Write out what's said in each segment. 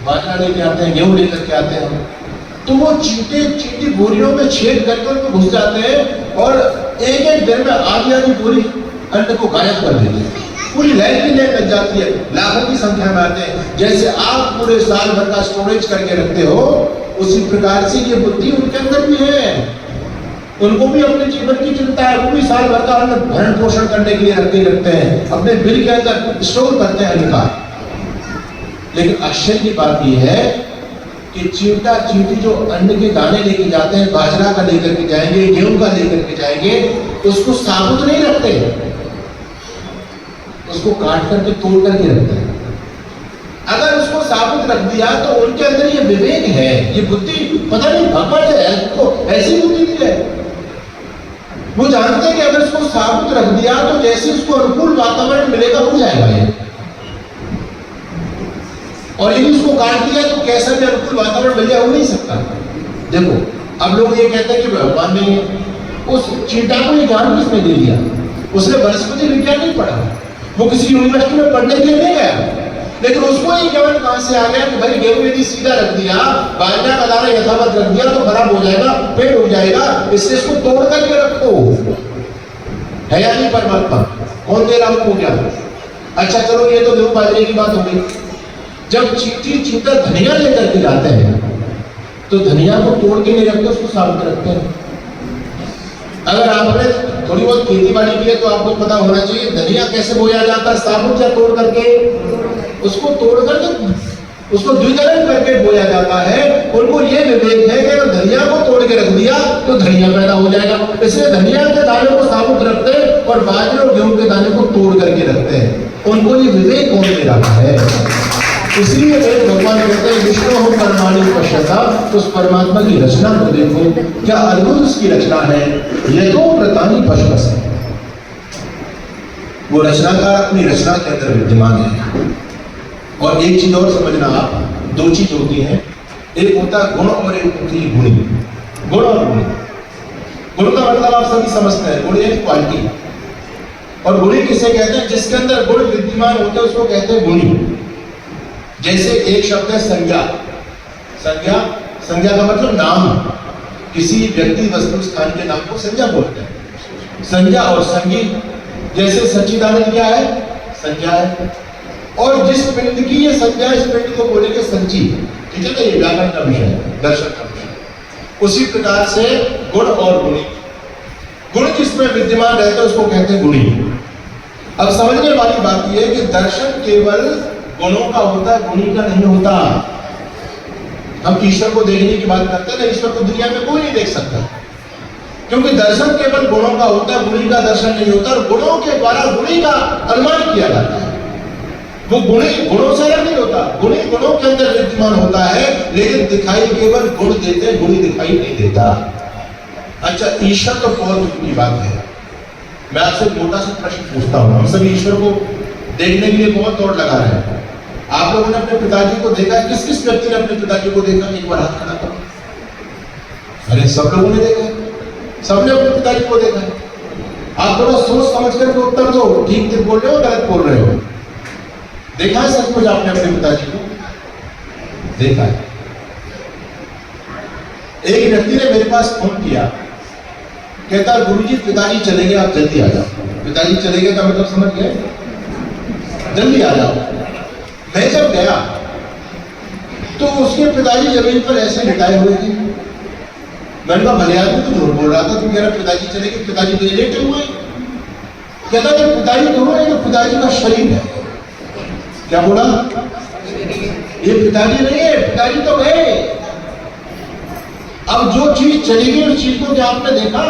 बाजरा लेके आते हैं, गेहूं लेकर के आते हैं, तो वो चींटी बोरियों में छेद करके उनको घुस जाते हैं और एक एक दिन में आधी बोरी अन्न को गायब कर देते हैं। पूरी लाइन की लाइन लग जाती है, लाखों की संख्या में आते हैं। जैसे आप पूरे साल भर का स्टोरेज करके रखते हो, उसी प्रकार से ये बुद्धि उनके अंदर भी है। उनको भी अपने जीवन की चिंता है, वो भी साल भर का अन्न भरण पोषण करने के लिए रखते हैं, अपने बिल के अंदर स्टोर करते हैं अन्न का। लेकिन आश्चर्य की बात यह है कि चींटी जो अन्न के दाने लेके जाते हैं, बाजरा का लेकर के जाएंगे, गेहूं का लेकर के जाएंगे, उसको साबुत नहीं रखते, उसको काट करके तोड़ करके रखते हैं। अगर उसको साबुत रख दिया तो उनके अंदर ये विवेक है, ये बुद्धि, पता नहीं भगवान है तो ऐसी बुद्धि दी है। वो जानते हैं कि अगर इसको साबुत रख दिया तो जैसे उसको अनुकूल वातावरण मिलेगा हो जाएगा ये, और यदि उसको काट दिया तो कैसा भी अनुकूल वातावरण मिल हो नहीं सकता। देखो अब लोग ये कहते हैं कि भगवान ने उस चींटा को ये ज्ञान किसने दे दिया? उसने वनस्पति विज्ञान नहीं पढ़ा, वो किसी यूनिवर्सिटी में पढ़ने के लिए नहीं गया, लेकिन उसको ये ज्ञान कहां से आ गया कि भाई गेहूं यदि सीधा रख दिया, बाजरा का दाना यथावत रख दिया तो खराब हो जाएगा, पेड़ हो जाएगा, इससे इसको तोड़ करके रखो। है या नहीं परमात्मा? कौन दे रहा हमको ज्ञान? अच्छा चलो ये तो गेहूं बाजरे की बात हो गई। जब चींटा धनिया लेकर के जाते हैं तो धनिया को तोड़ के नहीं रखते, उसको साबुत रखते हैं। अगर आपने थोड़ी बहुत खेती बाड़ी की है तो आपको पता होना चाहिए धनिया कैसे बोया जाता है, साबुत या तोड़ करके। उसको तोड़ करके उसको द्विदलन करके बोया जाता है। उनको ये विवेक है कि अगर धनिया को तोड़ के रख दिया तो धनिया पैदा हो जाएगा, इसलिए धनिया के दाने को साबुत रखते हैं और बाजरे और गेहूं के दाने को तोड़ करके रखते हैं। उनको ये विवेक कौन दे रहा है? इसलिए भगवान कहते हैं विष्णु हो परमाणु पश्यता, उस परमात्मा की रचना को देखो, क्या अद्भुत उसकी रचना है। ये तो प्रतानी पशुपस है, वो रचनाकार अपनी रचना के अंदर विद्यमान है। और एक चीज और समझना आप, दो चीज होती है, एक होता है गुण और एक होती है गुणी। गुण और गुणी, गुण का मतलब आप सभी समझते हैं, गुण एक क्वालिटी, और गुणी किसे कहते हैं? जिसके अंदर गुण विद्यमान होते हैं उसको कहते हैं गुणी। जैसे एक शब्द है संज्ञा, संज्ञा, संज्ञा का मतलब नाम, किसी व्यक्ति वस्तु स्थान के नाम को संज्ञा बोलते हैं। संज्ञा और संगीत, जैसे सच्चिदानंद क्या है? संज्ञा है। और जिस पिंड की ये संज्ञा, इस पिंड को बोलेंगे संची, ठीक है ना, ये व्याकरण का विषय है, दर्शन का विषय। उसी प्रकार से गुण और गुणी, गुण जिसमें विद्यमान रहता है उसको कहते हैं गुणी। अब समझने वाली बात यह है कि दर्शन केवल गुणों का होता है, गुणी का नहीं होता। हम ईश्वर को देखने की बात करते हैं ना, ईश्वर को दुनिया में कोई नहीं देख सकता, क्योंकि दर्शन केवल गुणों का होता है, गुणी का दर्शन नहीं होता। और गुणों के द्वारा गुणी का अनुमान किया जाता है। वो गुणी गुणों से अलग नहीं होता, गुणी गुणों के अंदर विद्यमान होता है, लेकिन दिखाई केवल गुण देते हैं, गुणी दिखाई नहीं देता। अच्छा, ईश्वर तो बहुत दूर की बात है। मैं आपसे मोटा सा प्रश्न पूछता हूँ, हम सभी ईश्वर को देखने के लिए बहुत दौड़ लगा रहे हैं। आप लोगों ने अपने पिताजी को देखा है? किस किस व्यक्ति ने अपने पिताजी को देखा? एक बार हाथ खड़ा करो। अरे सब लोगों ने देखा है, सबने अपने पिताजी को देखा है। आप थोड़ा सोच समझ कर उत्तर दो, ठीक बोल रहे हो गलत बोल रहे हो। देखा है सचमुच आपने अपने पिताजी को? देखा है। एक व्यक्ति ने मेरे पास फोन किया, कहता गुरुजी पिताजी चले गए, आप जल्दी आ जाओ। पिताजी चले गए का मतलब समझ गए? जल्दी आ जाओ। मैं जब गया तो उसके पिताजी जमीन पर ऐसे लिटाए हुए थे। मैंने कहा भले आदमी तो झूठ बोल रहा था, तुम कह रहा पिताजी चले गए, पिताजी तो लेटे हुए। कहता कि पिताजी तो है, तो पिताजी का शरीर है। क्या बोला? ये पिताजी नहीं है, पिताजी तो गए। अब जो चीज चली गई उस चीज को क्या आपने देखा?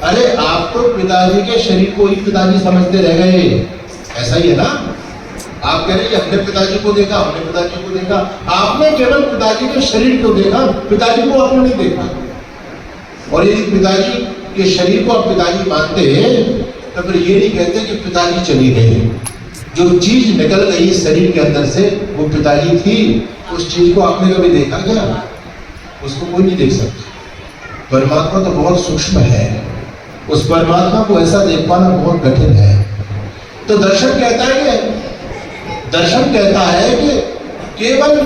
अरे आप तो पिताजी के शरीर को ही पिताजी समझते रह गए, ऐसा ही है ना। आप कह रहे हैं हमने पिताजी को देखा, हमने पिताजी को देखा। आपने केवल पिताजी के शरीर को देखा, पिताजी को आपने नहीं देखा। और यदि पिताजी के शरीर को आप पिताजी मानते तो फिर ये नहीं कहते कि पिताजी चली गए। जो चीज निकल गई शरीर के अंदर से वो पिताजी थी। उस चीज को आपने कभी देखा क्या? उसको कोई नहीं देख सकता। परमात्मा तो बहुत सूक्ष्म है, उस परमात्मा को ऐसा देख पाना बहुत कठिन है। तो दर्शन कहता है कि केवल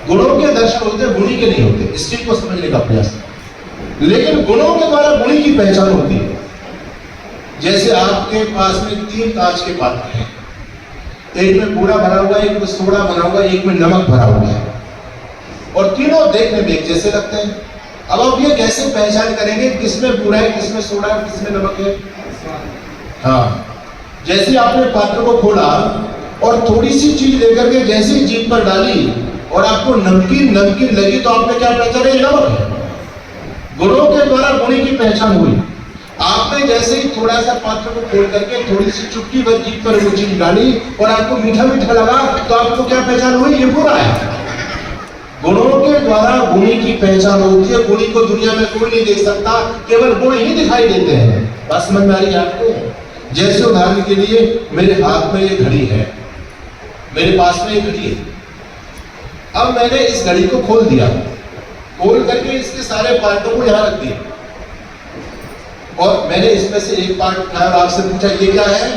गुणों के दर्शन होते, गुणी के नहीं होते। इस चीज को समझने का प्रयास करें। लेकिन गुणों के द्वारा गुणी की पहचान होती है। जैसे आपके पास में 3 कांच के पात्र हैं, एक में बूरा भरा हुआ है, एक में सोडा भरा हुआ है, एक में नमक भरा हुआ है, और तीनों देखने में एक जैसे लगते हैं। अब आप ये कैसे पहचान करेंगे किसमें बूरा है, किसमें सोडा है, किसमें नमक है? हाँ, जैसे आपने पात्र को खोला और थोड़ी सी चीज लेकर के जैसे ही जीभ पर डाली और आपको नमकीन नमकीन लगी, तो आपने क्या पहचाना? ये नमक है। गुणों के द्वारा गुणी की पहचान हुई। आपने जैसे ही थोड़ा सा पात्र को खोल करके थोड़ी सी चुटकी भर जीभ पर वो चीज डाली और आपको मीठा मीठा लगा, तो आपको क्या पहचान हुई? ये बुरा है। गुणों के द्वारा गुणी की पहचान होती है। गुणी को दुनिया में कोई नहीं देख सकता, केवल गुण ही दिखाई देते हैं। बात समझ में आ रही है आपको? जैसे उदाहरण के लिए मेरे हाथ में ये घड़ी है, मेरे पास में ये घड़ी है। अब मैंने इस घड़ी को खोल दिया, खोल करके इसके सारे पार्टों को यहां रख दिया, और मैंने इसमें से एक पार्ट उठाया और आपसे पूछा ये क्या है?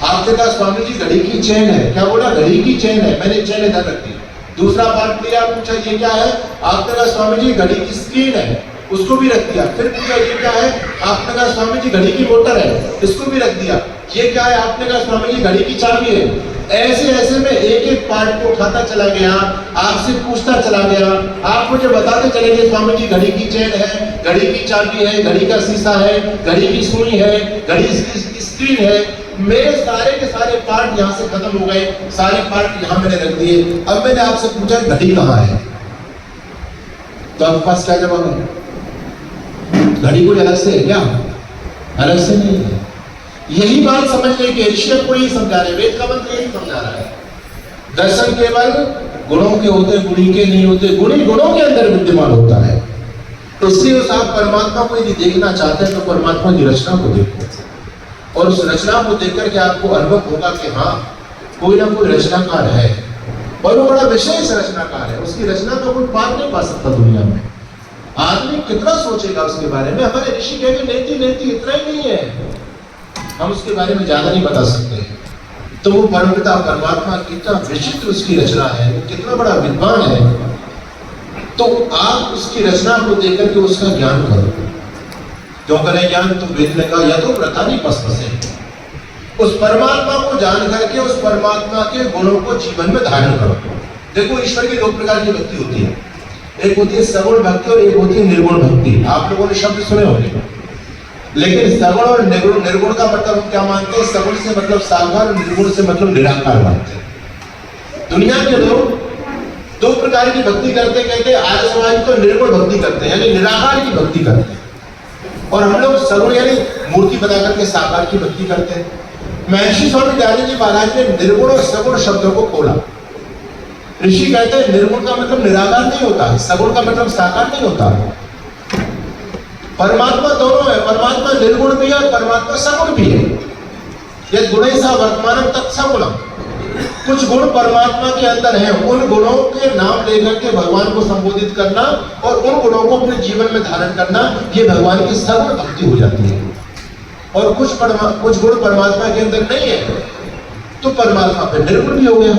आपने कहा स्वामी जी घड़ी की चेन है। क्या बोला? घड़ी की चेन है। मैंने चेन इधर रख दी। दूसरा पार्ट लिया, पूछा ये क्या है? आपने कहा स्वामी जी घड़ी की स्क्रीन है, उसको भी रख दिया। फिर पूछा ये क्या है? आपने कहा स्वामी जी घड़ी की मोटर है, इसको भी रख दिया। ये क्या है? आपने कहा स्वामी जी घड़ी की चाबी है। ऐसे ऐसे में एक एक पार्ट को उठाता चला गया, आपसे पूछता चला गया। आप मुझे बताते चले गए स्वामी जी घड़ी की चेन है, घड़ी की चाबी है, घड़ी का शीशा है, घड़ी की सुई है, घड़ी की स्क्रीन है। मेरे सारे के सारे पार्ट यहाँ से खत्म हो गए, सारे पार्ट यहाँ मैंने रख दिए। अब मैंने आपसे पूछा घड़ी कहाँ है, तो आपके पास क्या जवाब है? घड़ी कोई अलग से है क्या? अलग से नहीं है। यही बात समझने के ऋषि को ही समझा रहे, वेद का मंत्र यही समझा रहा है। दर्शन केवल गुणों के होते, गुणी के नहीं होते। गुणी गुणों के अंदर विद्यमान होता है। इसलिए उस आप परमात्मा को यदि देखना चाहते हैं तो परमात्मा की रचना को देखो, और उस रचना को देख करके आपको अनुभव होगा कि हाँ कोई ना कोई रचनाकार है, और वो बड़ा विशेष रचनाकार है। उसकी रचना को कोई पार नहीं पा सकता दुनिया में। आदमी कितना सोचेगा उसके बारे में? हमारे ऋषि कहेंगे नेति नेति, इतना ही नहीं है, हम उसके बारे में ज्यादा नहीं बता सकते। तो वो परमपिता परमात्मा कितना विचित्र उसकी रचना है, वो कितना बड़ा विद्वान है। तो आप उसकी रचना को देख करके उसका ज्ञान करो। क्यों करें ज्ञान? तो वेद ने कहा या तो व्रतानी पसपसे, उस परमात्मा को जान करके उस परमात्मा के गुणों को जीवन में धारण करो। देखो ईश्वर की 2 प्रकार की भक्ति होती है, एक होती है सगुण भक्ति और एक होती है निर्गुण भक्ति। आप लोगों ने शब्द सुने होंगे, लेकिन सगुण और निर्गुण का मतलब हम क्या मानते हैं? सगुण से मतलब साकार और निर्गुण से मतलब निराकार मानते हैं। दुनिया के लोग 2 प्रकार की भक्ति करते, कहते हैं आर्य समाज तो निर्गुण भक्ति करते हैं, यानी निराकार की भक्ति करते हैं, और हम लोग सगुण यानी मूर्ति बना करके साकार की भक्ति करते हैं। महर्षि स्वामी दयानंद जी महाराज ने निर्गुण और सगुण शब्दों को खोला। ऋषि कहते हैं निर्गुण का मतलब निराकार नहीं होता, सगुण का मतलब साकार नहीं होता। परमात्मा दोनों है, परमात्मा निर्गुण भी है और परमात्मा सगुण भी है। ये गुण सा वर्तमान तत्सगुणम, कुछ गुण परमात्मा के अंदर हैं, उन गुणों के नाम लेकर के भगवान को संबोधित करना और उन गुणों को अपने जीवन में धारण करना, ये भगवान की सगुण भक्ति हो जाती है। और कुछ गुण परमात्मा के अंदर नहीं है, तो परमात्मा पे निर्गुण भी हो गया।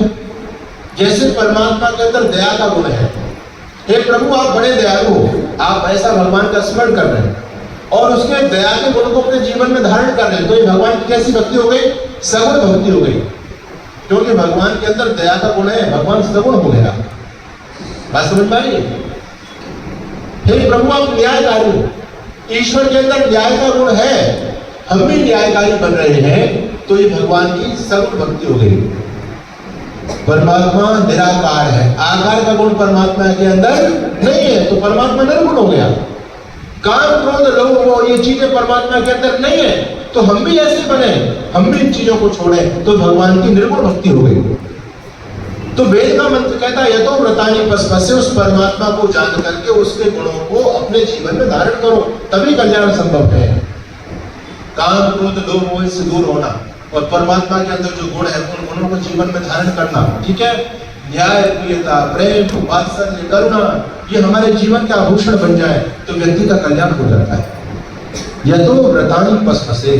जैसे परमात्मा के अंदर दया का गुण है, हे प्रभु आप बड़े दयालु हो, आप ऐसा भगवान का स्मरण कर रहे हैं और उसके दया के गुण को अपने जीवन में धारण कर रहे हैं, तो ये भगवान की कैसी भक्ति हो गई? सगुण भक्ति हो गई, क्योंकि भगवान के अंदर दया का गुण है, भगवान सगुण हो गया। बात समझ में आ रही है? हे प्रभु आप न्यायकारी हो, ईश्वर के अंदर न्याय का गुण है, हम भी न्यायकारी बन रहे हैं, तो ये भगवान की सगुण भक्ति हो गई। परमात्मा निराकार है, आकार का गुण परमात्मा के अंदर नहीं है, तो परमात्मा निर्गुण हो गया। काम क्रोध लोभ मोह ये चीजें परमात्मा के अंदर नहीं है, तो हम भी ऐसे बने, हम भी इन चीजों को छोड़े, तो भगवान की निर्गुण भक्ति हो गई। तो वेद का मंत्र कहता है यतो व्रतानि पसपसे, उस परमात्मा को जान करके उसके गुणों को अपने जीवन में धारण करो, तभी कल्याण संभव है। काम क्रोध लोभ मोह से दूर होना और परमात्मा के अंदर जो गुण है उन गुणों को जीवन में धारण करना, ठीक है? न्याय, प्रियता, प्रेम, वात्सल्य, करुणा, ये हमारे जीवन का आभूषण बन जाए तो व्यक्ति का कल्याण हो जाता है। यतो व्रतानि पसपसे,